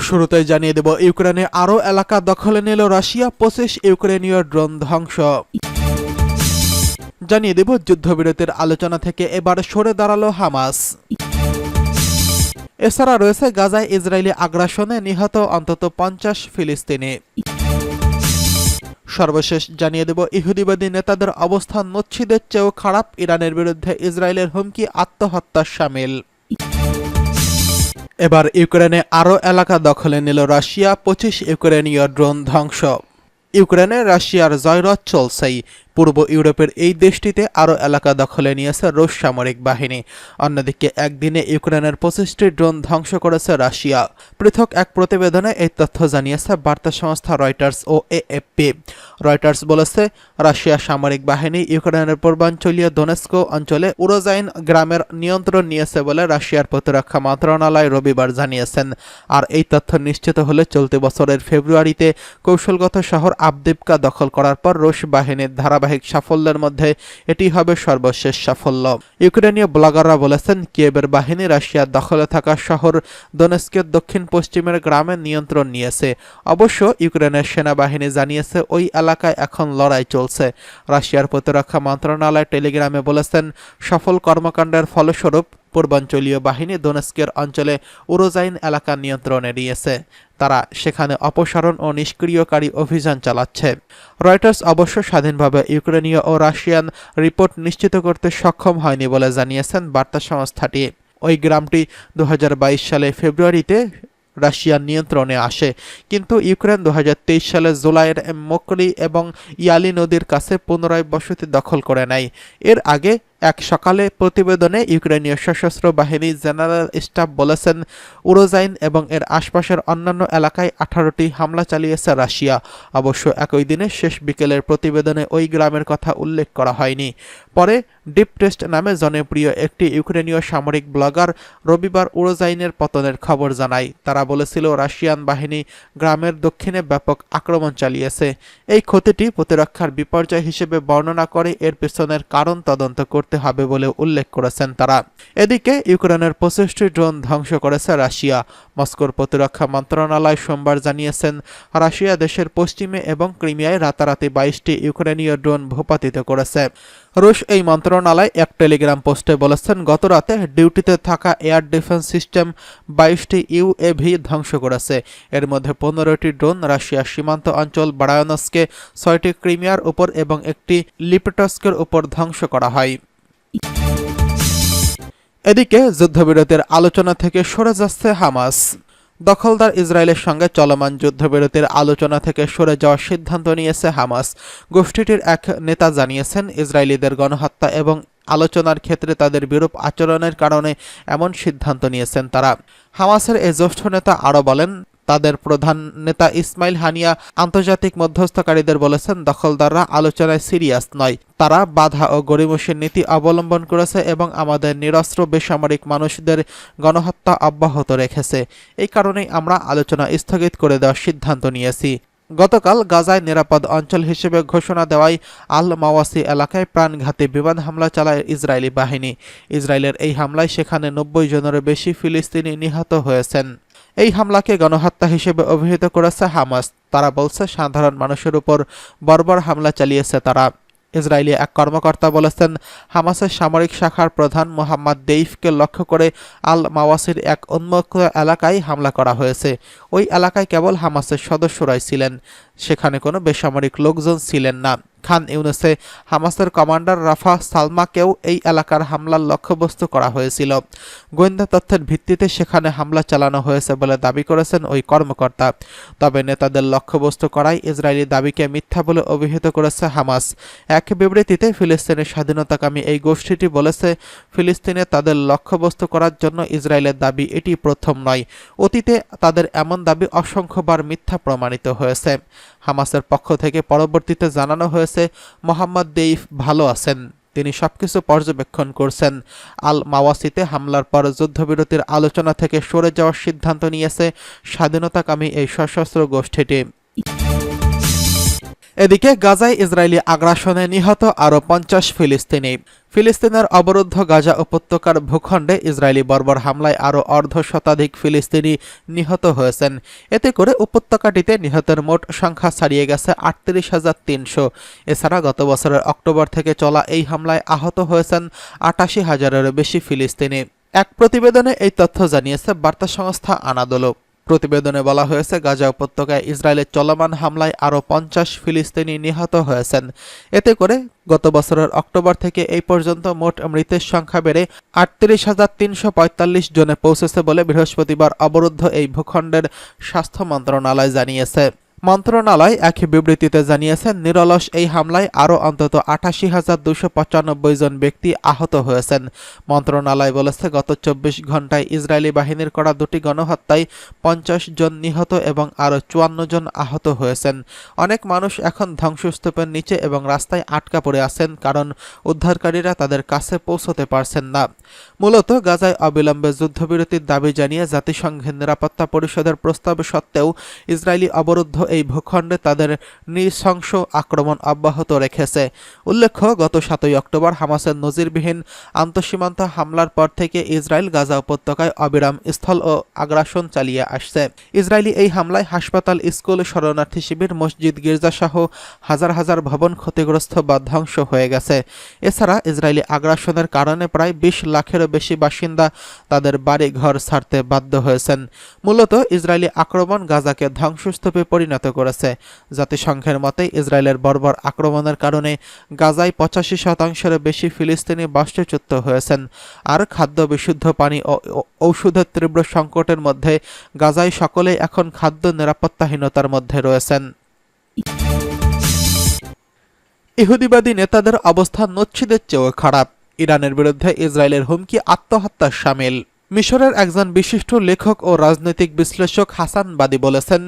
শুরুতেই জানিয়ে দেব, ইউক্রেনে আরও এলাকা দখলে নিল রাশিয়া, 25 ইউক্রেনীয় ড্রোন ধ্বংস। জানিয়ে দেব, যুদ্ধবিরতির আলোচনা থেকে এবার সরে দাঁড়ালো হামাস। এছাড়া রয়েছে গাজায় ইসরায়েলি আগ্রাসনে নিহত অন্তত 50 ফিলিস্তিনি। সর্বশেষ জানিয়ে দেব, ইহুদিবাদী নেতাদের অবস্থান নচ্ছিদের চেয়েও খারাপ, ইরানের বিরুদ্ধে ইসরায়েলের হুমকি আত্মহত্যার শামিল। এবার ইউক্রেনে আরও এলাকা দখলে নিল রাশিয়া, 25 ইউক্রেনীয় ড্রোন ধ্বংস। ইউক্রেনে রাশিয়ার জয়রথ চলছেই। পূর্ব ইউরোপের এই দেশটিতে আরও এলাকা দখলে নিয়েছে রুশ সামরিক বাহিনী। অন্যদিকে একদিনে ইউক্রেনের 25টি ড্রোন ধ্বংস করেছে রাশিয়া। পৃথক এক প্রতিবেদনে এই তথ্য জানিয়েছে বার্তা সংস্থা রয়টার্স ও এএফপি। রয়টার্স বলেছে, রাশিয়ার সামরিক বাহিনী ইউক্রেনের পূর্বাঞ্চলীয় দোনেস্ক অঞ্চলে উরোজাইন গ্রামের নিয়ন্ত্রণ নিয়েছে বলে রাশিয়ার প্রতিরক্ষা মন্ত্রণালয় রবিবার জানিয়েছেন। আর এই তথ্য নিশ্চিত হলে চলতি বছরের ফেব্রুয়ারিতে কৌশলগত শহর আবদিপকা দখল করার পর রুশ বাহিনীর ধারাবাহিক সাফল্যের মধ্যে এটি হবে সর্বশেষ সাফল্য। ইউক্রেনীয় ব্লগাররা বলেছেন, কিয়েভের বাহিনী রাশিয়ার দখলে থাকা শহর দোনেস্কের দক্ষিণ পশ্চিমের গ্রামে নিয়ন্ত্রণ নিয়েছে। অবশ্য ইউক্রেনের সেনাবাহিনী জানিয়েছে ওই এলাকায় এখন লড়াই চলছে। রাশিয়ার প্রতিরক্ষা মন্ত্রণালয় টেলিগ্রামে বলেছেন, সফল কর্মকাণ্ডের ফলস্বরূপ পূর্বাঞ্চলীয় বাহিনী দোনেস্কের অঞ্চলে উরোজাইন এলাকা নিয়ন্ত্রণে নিয়েছে। তারা সেখানে অপসারণ ও নিষ্ক্রিয়কারী অভিযান চালাচ্ছে। রয়টার্স অবশ্য স্বাধীনভাবে ইউক্রেনীয় ও রাশিয়ান রিপোর্ট নিশ্চিত করতে সক্ষম হয়নি বলে জানিয়েছেন বার্তা সংস্থাটি। ওই গ্রামটি 2022 সালে ফেব্রুয়ারিতে রাশিয়ার নিয়ন্ত্রণে আসে, কিন্তু ইউক্রেন 2023 সালে জুলাইয়ের মোকলি এবং ইয়ালি নদীর কাছে পুনরায় বসতি দখল করে নেয়। এর আগে এক সকালে প্রতিবেদনে ইউক্রেনীয় সশস্ত্র বাহিনী জেনারেল স্টাফ বলেছেন, উরোজাইন এবং এর আশপাশের অন্যান্য এলাকায় 18টি হামলা চালিয়েছে রাশিয়া। অবশ্য একই দিনে শেষ বিকেলের প্রতিবেদনে ওই গ্রামের কথা উল্লেখ করা হয়নি। পরে ডিপ টেস্ট নামে জনপ্রিয় একটি ইউক্রেনীয় সামরিক ব্লগার রবিবার উরোজাইনের পতনের খবর জানায়। তারা বলেছিল, রাশিয়ান বাহিনী গ্রামের দক্ষিণে ব্যাপক আক্রমণ চালিয়েছে। এই ক্ষতিটি প্রতিরক্ষার বিপর্যয় হিসেবে বর্ণনা করে এর পেছনের কারণ তদন্ত করতে হবে বলে উল্লেখ করেছেন তারা। এদিকে ইউক্রেনের 25টি ড্রোন ধ্বংস করেছে রাশিয়া। মস্কোর প্রতিরক্ষা মন্ত্রণালয় সোমবার জানিয়েছেন, রাশিয়া দেশের পশ্চিমে এবং ক্রিমিয়ায় রাতারাতি 22টি ইউক্রেনীয় ড্রোন ভূপাতিত করেছে। রুশ এই মন্ত্রণালয় এক টেলিগ্রাম পোস্টে বলেছেন, গতরাতে ডিউটিতে থাকা এয়ার ডিফেন্স সিস্টেম 22টি ইউএভি ধ্বংস করেছে। এর মধ্যে 15টি ড্রোন রাশিয়ার সীমান্ত অঞ্চল বারায়নস্কে, 6টি ক্রিমিয়ার উপর এবং একটি লিপেটস্কের উপর ধ্বংস করা হয়। এদিকে যুদ্ধবিরতির আলোচনা থেকে সরে যাচ্ছে হামাস। দখলদার ইসরায়েলের সঙ্গে চলমান যুদ্ধবিরতির আলোচনা থেকে সরে যাওয়ার সিদ্ধান্ত নিয়েছে হামাস। গোষ্ঠীটির এক নেতা জানিয়েছেন, ইসরায়েলিদের গণহত্যা এবং আলোচনার ক্ষেত্রে তাদের বিরূপ আচরণের কারণে এমন সিদ্ধান্ত নিয়েছেন তারা। হামাসের এই জ্যেষ্ঠ নেতা আরও বলেন, তাদের প্রধান নেতা ইসমাইল হানিয়া আন্তর্জাতিক মধ্যস্থকারীদের বলেছেন, দখলদাররা আলোচনায় সিরিয়াস নয়। তারা বাধা ও গড়িমসির নীতি অবলম্বন করেছে এবং আমাদের নিরস্ত্র বেসামরিক মানুষদের গণহত্যা অব্যাহত রেখেছে। এই কারণেই আমরা আলোচনা স্থগিত করে দেওয়ার সিদ্ধান্ত নিয়েছি। গতকাল গাজায় নিরাপদ অঞ্চল হিসেবে ঘোষণা দেওয়ায় আল মাওয়াসি এলাকায় প্রাণঘাতী বিমান হামলা চালায় ইসরায়েলি বাহিনী। ইসরায়েলের এই হামলায় সেখানে 90 জনেরও বেশি ফিলিস্তিনি নিহত হয়েছেন। এই হামলাকে গণহত্যা হিসেবে অভিহিত করেছে হামাস। তারা বলছে, সাধারণ মানুষের উপর বর্বর হামলা চালিয়েছে তারা। ইসরায়েলি এক কর্মকর্তা বলেছেন, হামাসের সামরিক শাখার প্রধান মোহাম্মদ দেইফকে লক্ষ্য করে আল মাওয়াসির এক উন্মুক্ত এলাকায় হামলা করা হয়েছে। ওই এলাকায় কেবল হামাসের সদস্যরাই ছিলেন, সেখানে কোনো বেসামরিক লোকজন ছিলেন না। খান ইউনুসে হামাসের কমান্ডার রাফা সালমাকেও এই এলাকার হামলার লক্ষ্যবস্তু করা হয়েছিল। গোয়েন্দা তথ্যের ভিত্তিতে সেখানে হামলা চালানো হয়েছে বলে দাবি করেছেন ওই কর্মকর্তা। তবে নেতাদের লক্ষ্যবস্তু করায় ইসরায়েলি দাবিকে মিথ্যা বলে অভিহিত করেছে হামাস। এক বিবৃতিতে ফিলিস্তিনের স্বাধীনতাকামী এই গোষ্ঠীটি বলেছে, ফিলিস্তিনে তাদের লক্ষ্যবস্তু করার জন্য ইসরায়েলের দাবি এটি প্রথম নয়। অতীতে তাদের এমন দাবি অসংখ্যবার মিথ্যা প্রমাণিত হয়েছে। হামাসের পক্ষ থেকে পরবর্তীতে জানানো হয়েছে, মোহাম্মদ দেইফ ভালো আছেন, তিনি সবকিছু পর্যবেক্ষণ করছেন। আল মাওয়াসিতে হামলার পর যুদ্ধবিরতির আলোচনা থেকে সরে যাওয়ার সিদ্ধান্ত নিয়েছে স্বাধীনতাকামী এই সশস্ত্র গোষ্ঠীটি। এদিকে গাজায় ইসরায়েলি আগ্রাসনে নিহত আরও ৫০ ফিলিস্তিনি। ফিলিস্তিনের অবরুদ্ধ গাজা উপত্যকার ভূখণ্ডে ইসরায়েলি বর্বর হামলায় আরও অর্ধশতাধিক ফিলিস্তিনি নিহত হয়েছেন। এতে করে উপত্যকাটিতে নিহতের মোট সংখ্যা ছাড়িয়ে গেছে ৩৮,৩০০। এছাড়া গত বছরের অক্টোবর থেকে চলা এই হামলায় আহত হয়েছেন ৮৮,০০০-এরও বেশি ফিলিস্তিনি। এক প্রতিবেদনে এই তথ্য জানিয়েছে বার্তা সংস্থা আনাদোলো। প্রতিবেদনে বলা হয়েছে, গাজা উপত্যকায় ইসরায়েলের চলমান হামলায় আরও ৫০ ফিলিস্তিনি নিহত হয়েছেন। এতে করে গত বছরের অক্টোবর থেকে এই পর্যন্ত মোট মৃতের সংখ্যা বেড়ে ৩৮,৩৪৫ জনে পৌঁছেছে বলে বৃহস্পতিবার অবরুদ্ধ এই ভূখণ্ডের স্বাস্থ্য মন্ত্রণালয় জানিয়েছে। মন্ত্রণালয় এক বিবৃতিতে জানিয়েছে, নিরলস এই হামলায় আরও অন্তত ৮৮,২৯৫ জন ব্যক্তি আহত হয়েছেন। মন্ত্রণালয় বলেছে, গত ২৪ ঘণ্টায় ইসরায়েলি বাহিনীর করা দুটি গণহত্যায় ৫০ জন নিহত এবং আরও ৫৪ জন আহত হয়েছেন। অনেক মানুষ এখন ধ্বংসস্তূপের নিচে এবং রাস্তায় আটকা পড়ে আছেন, কারণ উদ্ধারকারীরা তাদের কাছে পৌঁছতে পারছেন না। মূলত গাজায় অবিলম্বে যুদ্ধবিরতির দাবি জানিয়ে জাতিসংঘের নিরাপত্তা পরিষদের প্রস্তাব সত্ত্বেও ইসরায়েলি অবরুদ্ধ এই ভূখণ্ডে তাদের নৃশংস আক্রমণ অব্যাহত রেখেছে। উল্লেখ্য, গত ৭ই অক্টোবর হামাসের নজিরবিহীন আন্তঃসীমান্ত হামলার পর থেকে ইসরায়েল গাজা উপত্যকায় অবিরাম স্থল ও আগ্রাসন চালিয়ে আসছে। ইসরায়েলি এই হামলায় হাসপাতাল, স্কুল, শরণার্থী শিবির, মসজিদ, গির্জাসহ হাজার হাজার ভবন ক্ষতিগ্রস্ত বা ধ্বংস হয়ে গেছে। এছাড়া ইসরায়েলি আগ্রাসনের কারণে প্রায় ২০ লাখেরও বেশি বাসিন্দা তাদের বাড়ি ঘর ছাড়তে বাধ্য হয়েছেন। মূলত ইসরায়েলি আক্রমণ গাজাকে ধ্বংসস্তূপে পরিণত করেছে। জাতিসংঘের মতে, ইসরায়েলের বর্বর আক্রমণের কারণে গাজায় ৮৫% বেশি ফিলিস্তিনি বাস্তুচ্যুত হয়েছেন। আর খাদ্য, বিশুদ্ধ পানি ও ঔষধের তীব্র সংকটের মধ্যে গাজায় সকলেই এখন খাদ্য নিরাপত্তাহীনতার মধ্যে রয়েছেন। ইহুদিবাদী নেতাদের অবস্থা নচ্ছিদের চেয়েও খারাপ। ইরানের বিরুদ্ধে ইসরায়েলের হুমকি আত্মহত্যার শামিল। মিশরের একজন বিশিষ্ট লেখক ও রাজনৈতিক বিশ্লেষক হাসান বাদি বলেছেন,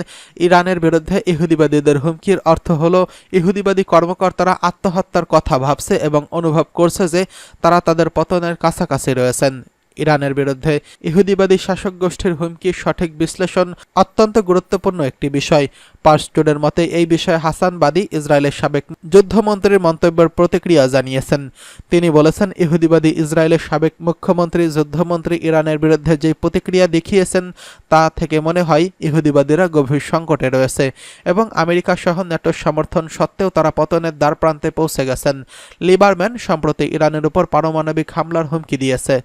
ইরানের বিরুদ্ধে ইহুদিবাদীদের হুমকির অর্থ হল ইহুদিবাদী কর্মকর্তারা আত্মহত্যার কথা ভাবছে এবং অনুভব করছে যে তারা তাদের পতনের কাছাকাছি রয়েছেন। ইরানের বিরুদ্ধে ইহুদিবাদী শাসক গোষ্ঠীর হুমকির সঠিক বিশ্লেষণ অত্যন্ত গুরুত্বপূর্ণ একটি বিষয়। পার্স টুডের মতে, এই বিষয়ে হাসান বাদি ইসরায়েলের সাবেক যুদ্ধমন্ত্রীর মন্তব্যের প্রতিক্রিয়া জানিয়েছেন। তিনি বলেছেন, ইহুদিবাদী ইসরায়েলের সাবেক মুখ্যমন্ত্রী, যুদ্ধমন্ত্রী ইরানের বিরুদ্ধে যে প্রতিক্রিয়া দেখিয়েছেন তা থেকে মনে হয় ইহুদিবাদীরা গভীর সংকটে রয়েছে এবং আমেরিকা সহ ন্যাটোর সমর্থন সত্ত্বেও তারা পতনের দ্বারপ্রান্তে পৌঁছে গেছেন। লিবারম্যান সম্প্রতি ইরানের উপর পারমাণবিক হামলার হুমকি দিয়েছে।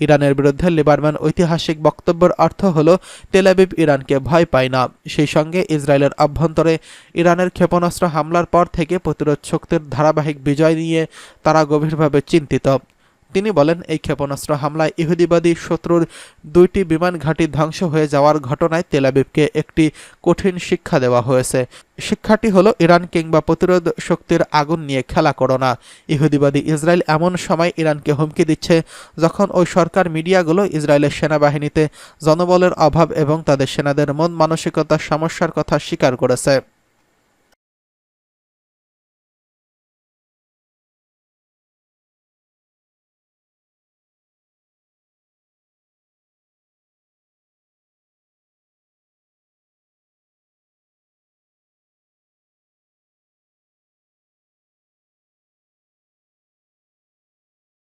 ইরানের বিরুদ্ধে লিবারম্যান ঐতিহাসিক বক্তব্যের অর্থ হল, তেল আবিব ইরানকে ভয় পায় না। সেই সঙ্গে ইসরায়েলের অভ্যন্তরে ইরানের ক্ষেপণাস্ত্র হামলার পর থেকে প্রতিরোধ শক্তির ধারাবাহিক বিজয় নিয়ে তারা গভীরভাবে চিন্তিত। তিনি বলেন, এই ক্ষেপণাস্ত্র হামলায় ইহুদিবাদী শত্রুর ২টি বিমান ঘাঁটি ধ্বংস হয়ে যাওয়ার ঘটনায় তেল আবিবকে একটি কঠিন শিক্ষা দেওয়া হয়েছে। শিক্ষাটি হলো, ইরান কিংবা প্রতিরোধ শক্তির আগুন নিয়ে খেলা করো না। ইহুদিবাদী ইসরায়েল এমন সময় ইরানকে হুমকি দিচ্ছে যখন ওই সরকার মিডিয়াগুলো ইসরায়েলের সেনাবাহিনীতে জনবলের অভাব এবং তাদের সেনাদের মন মানসিকতার সমস্যার কথা স্বীকার করেছে।